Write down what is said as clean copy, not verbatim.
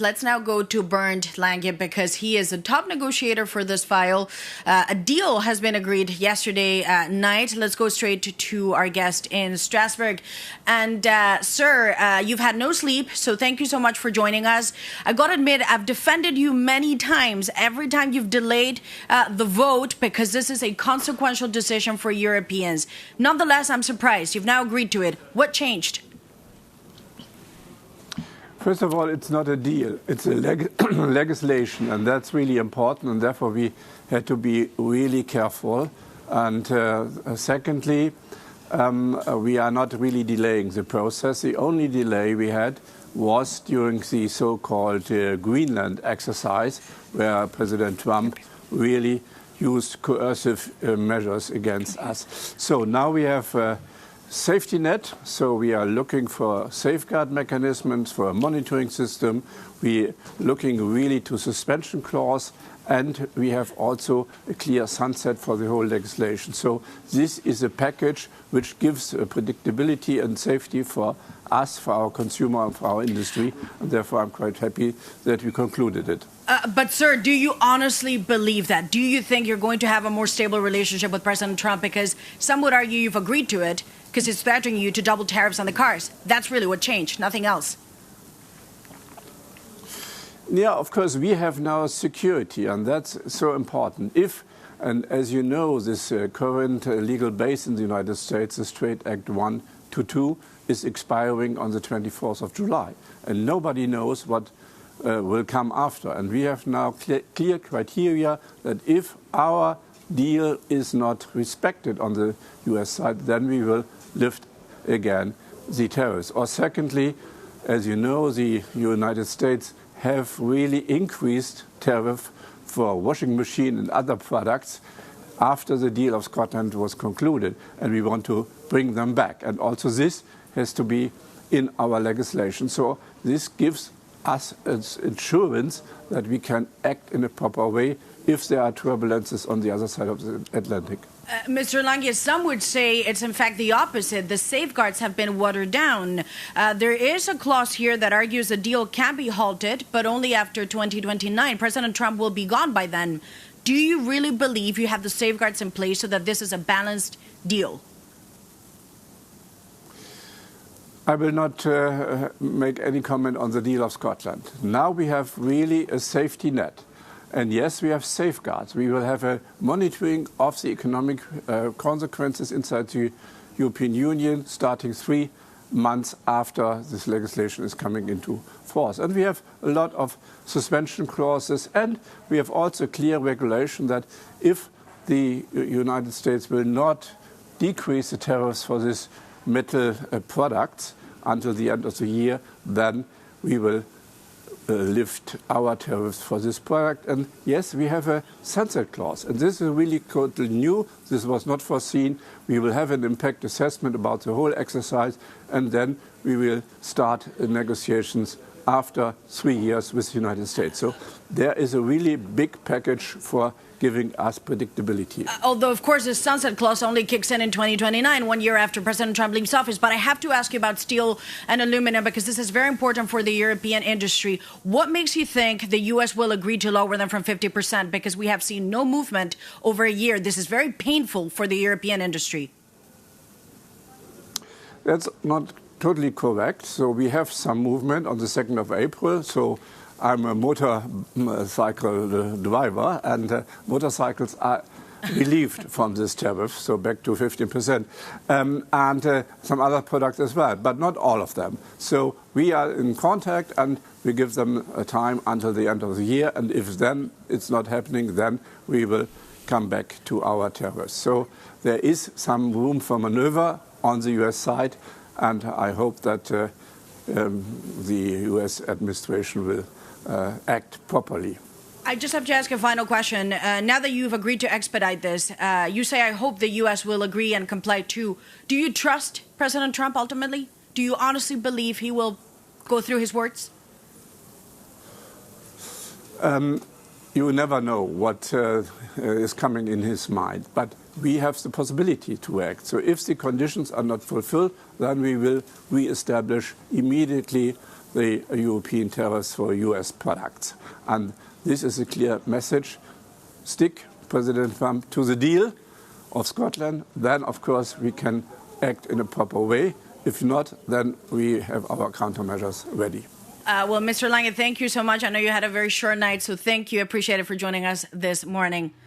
Let's now go to Bernd Lange because he is a top negotiator for this file. A deal has been agreed yesterday night. Let's go straight to our guest in Strasbourg. And sir, you've had no sleep, so thank you so much for joining us. I got to admit, I've defended you many times, every time you've delayed the vote, because this is a consequential decision for Europeans. Nonetheless, I'm surprised. You've now agreed to it. What changed? First of all, it's not a deal. It's a legislation, and that's really important, and therefore we had to be really careful. And secondly, we are not really delaying the process. The only delay we had was during the so-called Greenland exercise, where President Trump really used coercive measures against us. So now we have safety net, so we are looking for safeguard mechanisms, for a monitoring system. We are looking really to suspension clause, and we have also a clear sunset for the whole legislation. So this is a package which gives predictability and safety for us, for our consumer, and for our industry, and therefore I'm quite happy that we concluded it. But, sir, do you honestly believe that? Do you think you're going to have a more stable relationship with President Trump? Because some would argue you've agreed to it because it's threatening you to double tariffs on the cars. That's really what changed, nothing else. Yeah, of course, we have now security, and that's so important. And as you know, this current legal base in the United States, the Trade Act 122, is expiring on the 24th of July. And nobody knows what will come after. And we have now clear criteria that if our deal is not respected on the US side, then we will lift again the tariffs. Or secondly, as you know, the United States have really increased tariff for washing machine and other products after the deal of Scotland was concluded, and we want to bring them back. And also this has to be in our legislation. So this gives us assurance that we can act in a proper way if there are turbulences on the other side of the Atlantic. Mr. Lange, some would say it's in fact the opposite. The safeguards have been watered down. There is a clause here that argues the deal can be halted, but only after 2029. President Trump will be gone by then. Do you really believe you have the safeguards in place so that this is a balanced deal? I will not make any comment on the deal of Scotland. Now we have really a safety net. And yes, we have safeguards. We will have a monitoring of the economic consequences inside the European Union starting 3 months after this legislation is coming into force. And we have a lot of suspension clauses, and we have also clear regulation that if the United States will not decrease the tariffs for this metal products until the end of the year, then we will lift our tariffs for this product. And yes, we have a sunset clause. And this is really totally new. This was not foreseen. We will have an impact assessment about the whole exercise, and then we will start negotiations after 3 years with the United States. So there is a really big package for giving us predictability. Although, of course, the sunset clause only kicks in 2029, 1 year after President Trump leaves office. But I have to ask you about steel and aluminum, because this is very important for the European industry. What makes you think the U.S. will agree to lower them from 50%? Because we have seen no movement over a year. This is very painful for the European industry. That's not totally correct. So we have some movement on the 2nd of April. So I'm a motorcycle driver, and motorcycles are relieved from this tariff, so back to 15%, and some other products as well, but not all of them. So we are in contact, and we give them a time until the end of the year, and if then it's not happening, then we will come back to our tariffs. So there is some room for maneuver on the US side, and I hope that the US administration will act properly. I just have to ask a final question. Now that you've agreed to expedite this, you say, I hope the U.S. will agree and comply too. Do you trust President Trump ultimately? Do you honestly believe he will go through his words? You never know what is coming in his mind, but we have the possibility to act. So if the conditions are not fulfilled, then we will re-establish immediately the European tariffs for US products. And this is a clear message. Stick, President Trump, to the deal of Scotland. Then, of course, we can act in a proper way. If not, then we have our countermeasures ready. Well, Mr. Lange, thank you so much. I know you had a very short night, so thank you. Appreciate it for joining us this morning.